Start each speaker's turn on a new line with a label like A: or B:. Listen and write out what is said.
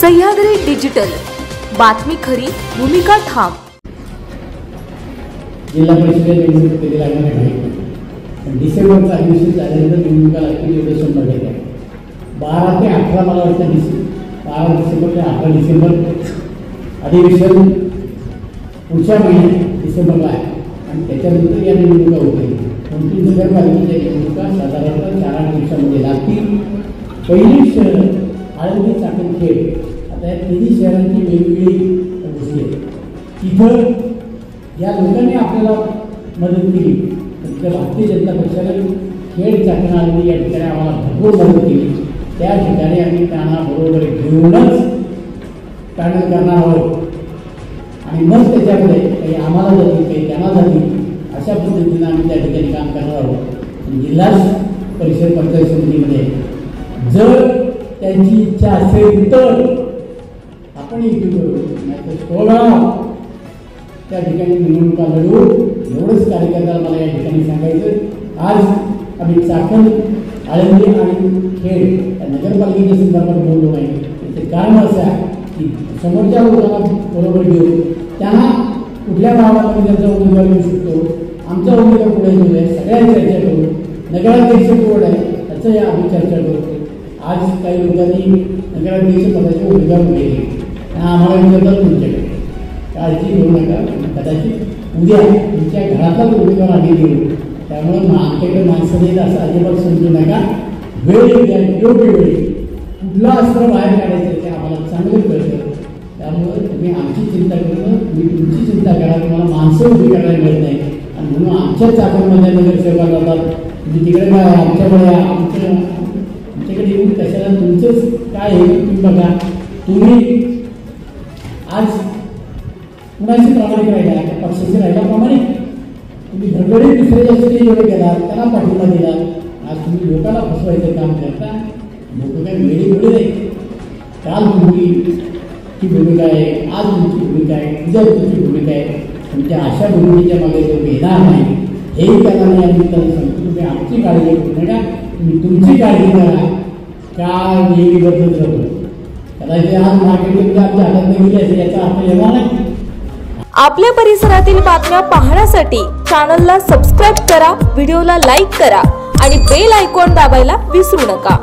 A: Sahyadri digital, बातमी खरी, भूमिका ठाम।
B: जिल्हा परिषद निवडणूक कधी लागणार नाही, डिसेंबरचा अधिवेशन झाल्यानंतर निवडणुका लागतील एवढं 100% 12 ते 18 मला वाटतं 12 डिसेंबर ते 18 डिसेंबर अधिवेशन पुढच्या महिन्यात डिसेंबरला आहे आणि त्याच्यानंतर या निवडणुका होतील। 2-3 नगरपालिकेच्या निवडणुका साधारणतः 4-8 दिवसांमध्ये लागतील। पहिली शहर आळंदी, चाकणखेड, आता या तिन्ही शहरांची वेगवेगळी गोष्टी आहेत। तिथं या लोकांनी आपल्याला मदत केली, तर भारतीय जनता पक्षाने खेड, चाकण, आळंदी या ठिकाणी आम्हाला भरपूर मदत केली। त्या ठिकाणी आम्ही त्यांना बरोबर घेऊनच पॅनल करणार आहोत आणि मग त्याच्यामध्ये काही आम्हाला जातील, काही त्यांना जातील, अशा पद्धतीनं आम्ही त्या ठिकाणी काम करणार आहोत। जिल्हा परिषद पंचायत समितीमध्ये जर त्यांची इच्छा असेल तर आपण इथे करू, नाही तर 16 त्या ठिकाणी निवडणुका लढू, एवढंच कार्यकर्त्याला मला या ठिकाणी सांगायचं। आज आम्ही चाकण, आळंदी आणि खेड या नगरपालिकेच्या संदर्भात बोललो नाही, ते कारण असं आहे की समोरच्या लोकांना बरोबर घेऊन त्यांना कुठल्या भागामध्ये त्यांचा उमेदवार येऊ शकतो, आमचा उमेदवार पुढे येऊ आहे, सगळ्या चर्चा करू। नगराध्यक्ष कोण आहे त्याचं या आम्ही चर्चा करू। आज काही लोकांनी नगराध्यक्ष पदाचे उमेदवार उभे केले, आम्हाला विचारतात तुमच्याकडे, काळजी घेऊ नका, कदाचित उद्या तुमच्या घरातलाच उमेदवार आम्ही देऊ, त्यामुळे आमच्याकडे माणसं देत असं अजिबात समजू नका। वेळ द्या, योग्य वेळी कुठलं अस्त्र बाहेर काढायचं ते आम्हाला चांगलं कळतं, त्यामुळे तुम्ही आमची चिंता करू, तुम्ही तुमची चिंता करा। तुम्हाला माणसं उभी करायला मिळत नाही आणि म्हणून आमच्या चाकणमध्ये नगरसेवक जातात, तुम्ही तिकडे काय आमच्याकडे आमच्याकडे येऊन कशाला, तुमचंच काय आहे तुम्ही बघा। तुम्ही आज कुणाशी प्रामाणिक राहिला, पक्षाशी राहिला प्रामाणिक, तुम्ही घडघडीत दुसऱ्या स्टेजवर गेला, त्यांना पाठिंबा दिला, आज तुम्ही लोकांना फसवायचं काम करता। लोक काय वेळी वेळी नाही, काल तुमची भूमिका आहे, आज तुमची भूमिका आहे, उद्या तुमची भूमिका आहे, तुमच्या अशा भूमिकेच्या मागे जो येणार नाही हेही त्यांना मी आम्ही त्यांना सांगतो। तुम्ही आमची काळजी करू नका, तुम्ही तुमची काळजी करा, काय नेहमी बदलत राहतो, कदाचित आज मार्केटमध्ये आमच्या हातात गेली असेल याचा अर्थ येणार नाही।
A: आपल्या परिसरातील बातम्या पाहण्यासाठी चॅनलला सबस्क्राइब करा, व्हिडिओला लाईक करा आणि बेल आयकॉन दाबायला विसरू नका।